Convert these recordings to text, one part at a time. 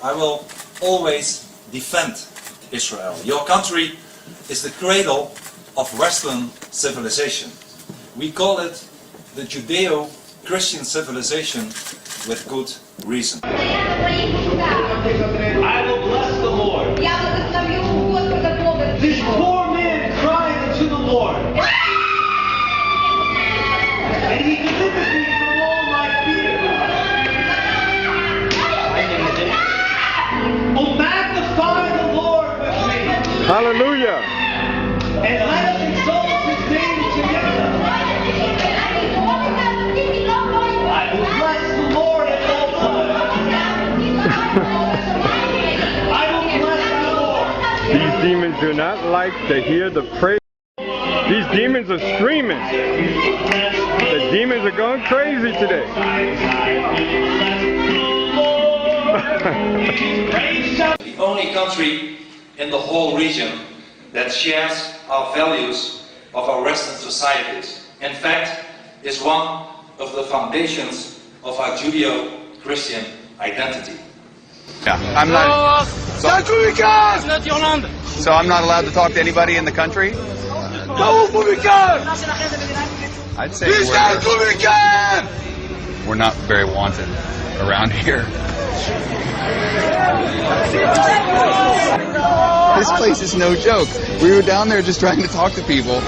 I will always defend Israel. Your country is the cradle of Western civilization. We call it the Judeo-Christian civilization with good reason. I will bless the Lord. This poor man cried unto the Lord. And he delivered me from all my fear. Oh, magnify the Lord with me. Hallelujah. And let us exalt his name together. I will bless the Lord at all times. I will bless the Lord. These demons do not like to hear the praise. These demons are screaming. The demons are going crazy today. The only country in the whole region that shares our values of our Western societies. In fact, is one of the foundations of our Judeo-Christian identity. Yeah, I'm not. So I'm not allowed to talk to anybody in the country? I'd say we're not very wanted around here. This place is no joke. We were down there just trying to talk to people.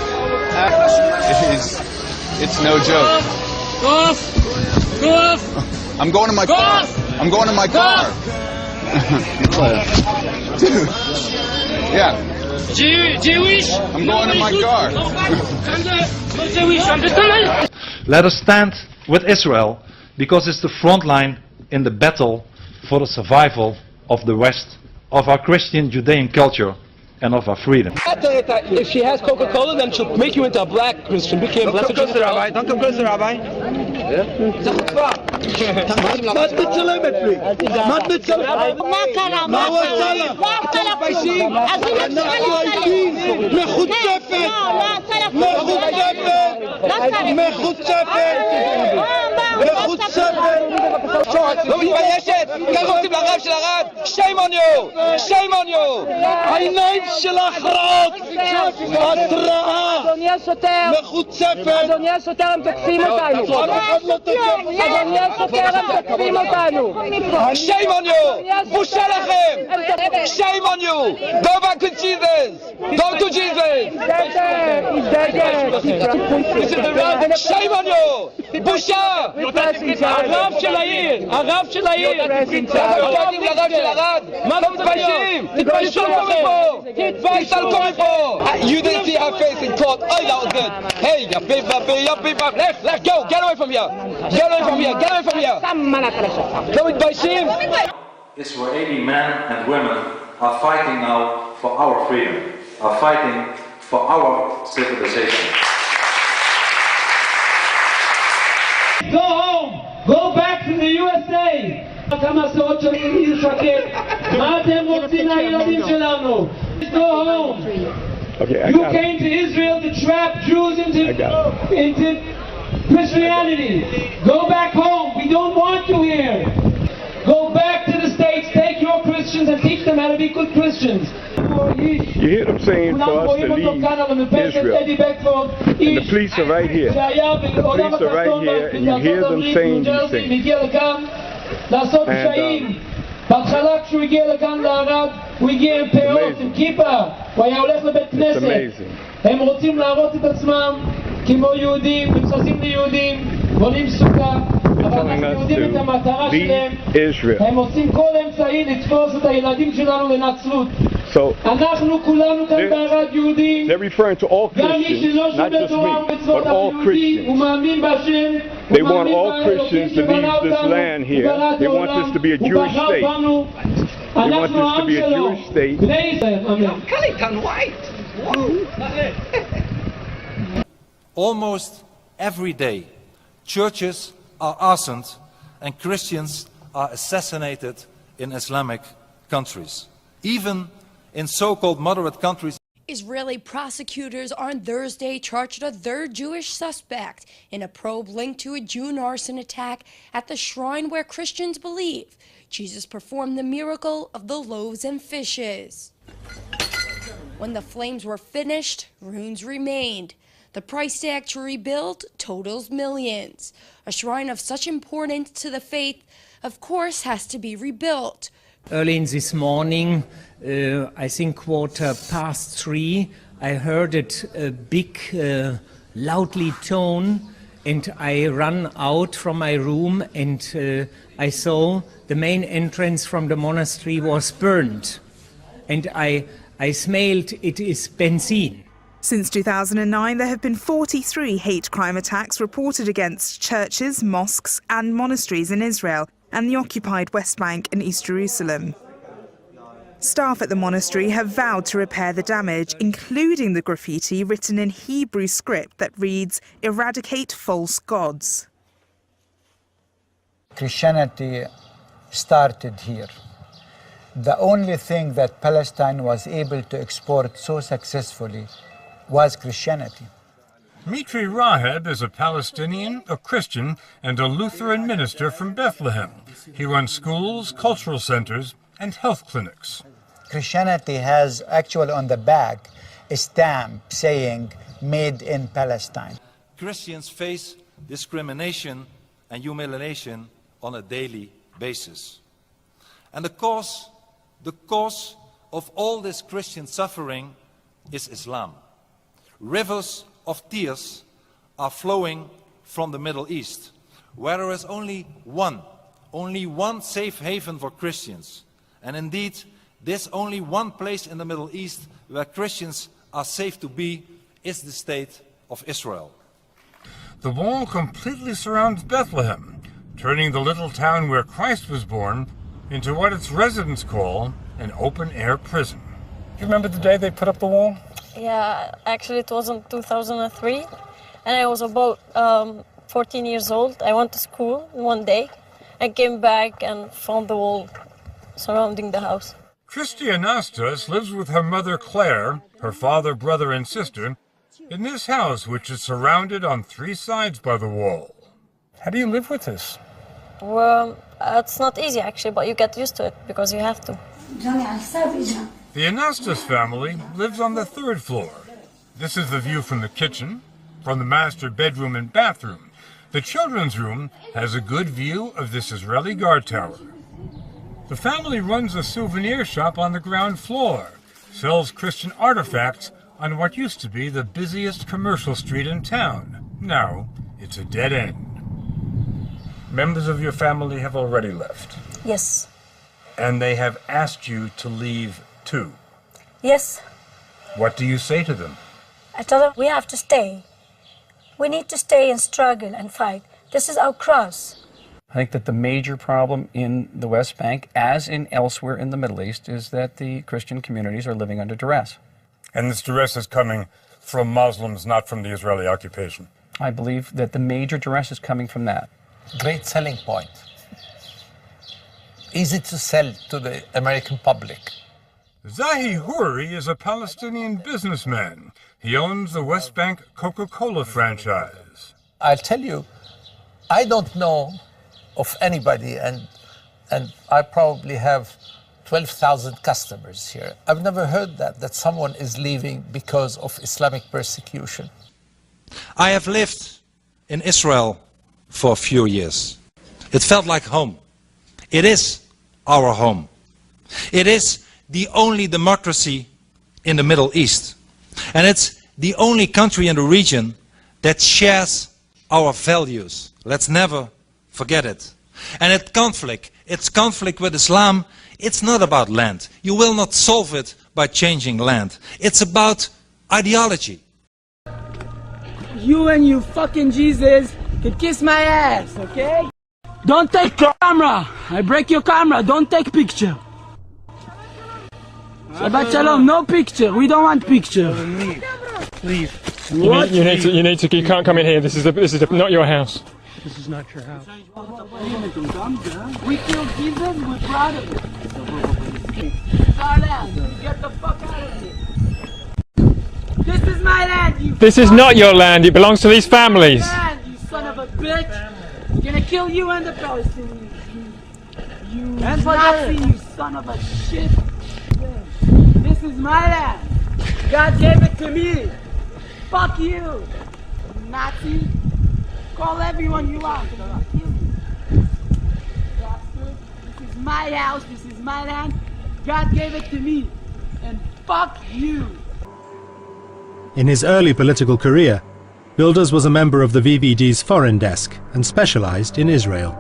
It's no joke. I'm going to my car. I'm going to my car. Dude. Yeah. Jewish. I'm going to my car. Let us stand with Israel because it's the front line in the battle for the survival of the West, of our Christian Judean culture and of our freedom. If she has Coca-Cola, then she'll make you into a black Christian. Became black Christian. Rabbi. Don't come closer, Rabbi. מה תצלם אצלי? מה תצלם? מה קרה? מה קרה? אנחנו הייתי מחוצפת! לא מתביישת! ככה עושים לרב של הרב! shame on you! shame on you! העיניים שלך רעות! התראה! אדוני השוטר! מחוצפת! אדוני השוטר, הם תוקפים אותנו! אדוני השוטר, הם תוקפים אותנו! shame on you! בושה לכם! shame on you! go back to Jesus! go to Jesus! shame on you! בושה! הרב של העיר! הרב של העיר! הרב של הרב! מה לא מתביישים? תתביישו מפה! תסתלקו מפה! You didn't see her face in court. Oh, that was good. Hey, you left, go! Get away from here! Get away from here! Get away from here! לא מתביישים? Israeli men and women are fighting now for our freedom, are fighting for our civilization. Go home! Go back to the USA! כמה עשרות שנים להישקט. מה אתם רוצים מהילדים שלנו? Go home! You came to Israel to trap Jews into Christianity. Go back home. We don't want you here. Go back to the States, take your Christians and teach them how to be good Christians. You hear them saying for us to leave Israel. And the police are right here. The police are right here, and you hear them saying these things. בהתחלה כשהוא הגיע לכאן לערד, הוא הגיע עם פאות, עם כיפה, הוא היה הולך לבית כנסת. הם רוצים להראות את עצמם כמו יהודים, מתחזים ליהודים, בונים סוכה, אבל אנחנו יודעים את המטרה שלהם. הם עושים כל אמצעי לתפוס את הילדים שלנו לנצלות. אנחנו כולנו כאן בערד יהודים, גם מי שלא שומר תורה ומצוות אבל יהודי, הוא מאמין בהשם, They want all Christians to leave this land here. They want this to be a Jewish state. They want this to be a Jewish state. Almost every day, churches are arsonated and Christians are assassinated in Islamic countries. Even in so-called moderate countries. Israeli prosecutors on Thursday charged a third Jewish suspect in a probe linked to a June arson attack at the shrine where Christians believe Jesus performed the miracle of the loaves and fishes. When the flames were finished, ruins remained. The price tag to rebuild totals millions. A shrine of such importance to the faith, of course, has to be rebuilt. Early in this morning, I think 3:15, I heard it a big, loudly tone, and I ran out from my room, and I saw the main entrance from the monastery was burned, and I smelled it is benzene. Since 2009, there have been 43 hate crime attacks reported against churches, mosques and monasteries in Israel and the occupied West Bank and East Jerusalem. Staff at the monastery have vowed to repair the damage, including the graffiti written in Hebrew script that reads, "Eradicate false gods." Christianity started here. The only thing that Palestine was able to export so successfully was Christianity. Mitri Raheb is a Palestinian, a Christian, and a Lutheran minister from Bethlehem. He runs schools, cultural centers, and health clinics. Christianity has actually on the back a stamp saying "Made in Palestine." Christians face discrimination and humiliation on a daily basis. And the cause of all this Christian suffering is Islam. Rivers of tears are flowing from the Middle East, where there is only one safe haven for Christians. And indeed, this only one place in the Middle East where Christians are safe to be is the state of Israel. The wall completely surrounds Bethlehem, turning the little town where Christ was born into what its residents call an open-air prison. Do you remember the day they put up the wall? Yeah, actually it was in 2003, and I was about 14 years old. I went to school one day. I came back and found the wall surrounding the house. Christy Anastas lives with her mother Claire, her father, brother, and sister in this house, which is surrounded on 3 sides by the wall. How do you live with this? Well, it's not easy actually, but you get used to it because you have to. The Anastas family lives on the 3rd floor. This is the view from the kitchen, from the master bedroom and bathroom. The children's room has a good view of this Israeli guard tower. The family runs a souvenir shop on the ground floor, sells Christian artifacts on what used to be the busiest commercial street in town. Now, it's a dead end. Members of your family have already left. Yes. And they have asked you to leave too. Yes. What do you say to them? I tell them we have to stay. We need to stay and struggle and fight. This is our cross. I think that the major problem in the West Bank, as in elsewhere in the Middle East, is that the Christian communities are living under duress. And this duress is coming from Muslims, not from the Israeli occupation. I believe that the major duress is coming from that. Great selling point. Easy to sell to the American public. Zahi Houri is a Palestinian businessman. He owns the West Bank Coca-Cola franchise. I'll tell you, I don't know of anybody, and I probably have 12,000 customers here. I've never heard that someone is leaving because of Islamic persecution. I have lived in Israel for a few years. It felt like home. It is our home. It is the only democracy in the Middle East. And it's the only country in the region that shares our values. Let's never forget it. And its conflict with Islam, it's not about land. You will not solve it by changing land. It's about ideology. You and you fucking Jesus could kiss my ass, okay? Don't take camera! I break your camera, don't take picture. Shabbat Shalom, no picture, we don't want picture. Leave. You need to, you can't come in here, this is not your house. This is not your house. We killed Jesus, we're proud of it. It's our land, get the fuck out of here. This is my land, you This is not your land, it belongs to these families. Land, you son of a bitch. I'm gonna kill you and the Palestinians. You Nazi, you son of a shit. This is my land. God gave it to me. Fuck you, Nazi. Call everyone you want. Kill you. Bastard. This is my house. This is my land. God gave it to me. And fuck you. In his early political career, Wilders was a member of the VVD's foreign desk and specialized in Israel.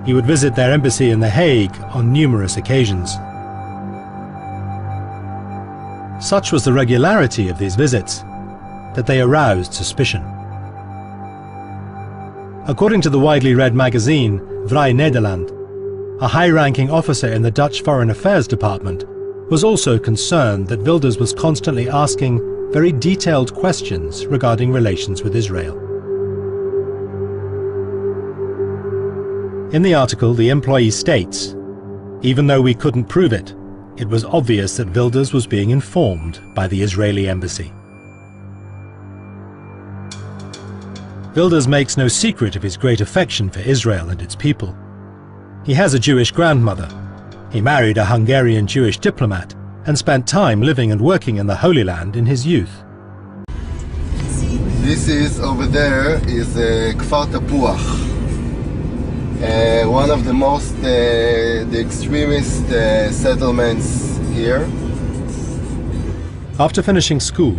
He would visit their embassy in The Hague on numerous occasions. Such was the regularity of these visits that they aroused suspicion. According to the widely read magazine Vrij Nederland, a high-ranking officer in the Dutch Foreign Affairs Department was also concerned that Wilders was constantly asking very detailed questions regarding relations with Israel. In the article, the employee states, "Even though we couldn't prove it, it was obvious that Wilders was being informed by the Israeli embassy." Wilders makes no secret of his great affection for Israel and its people. He has a Jewish grandmother. He married a Hungarian Jewish diplomat and spent time living and working in the Holy Land in his youth. This is, over there, is Kfar Tapuach. One of the most, the extremist settlements here. After finishing school,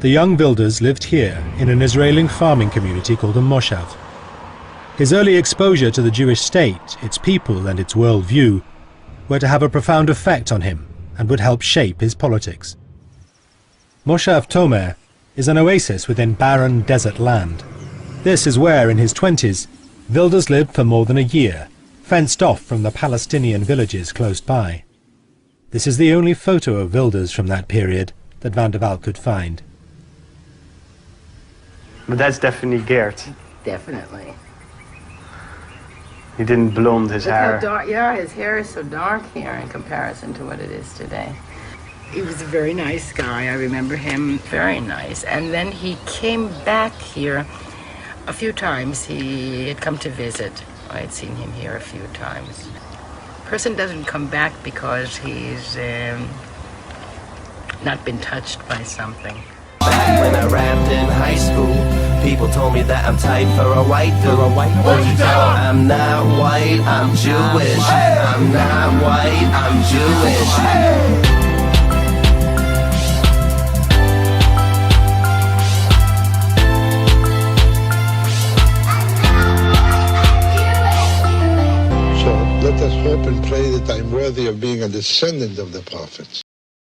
the young Wilders lived here in an Israeli farming community called a moshav. His early exposure to the Jewish state, its people and its worldview were to have a profound effect on him and would help shape his politics. Moshav Tomer is an oasis within barren desert land. This is where, in his 20s, Wilders lived for more than a year, fenced off from the Palestinian villages close by. This is the only photo of Wilders from that period that Van der Waal could find. But that's definitely Geert. Definitely. He didn't blonde his Look hair. how dark, yeah, his hair is so dark here in comparison to what it is today. He was a very nice guy. I remember him very nice. And then he came back here a few times. He had come to visit. I had seen him here a few times. Person doesn't come back because he's not been touched by something. Back when I rapped in high school, people told me that I'm tight for a white dude. I'm not white, I'm Jewish. I'm not white, I'm Jewish. So let us hope and pray that I'm worthy of being a descendant of the prophets.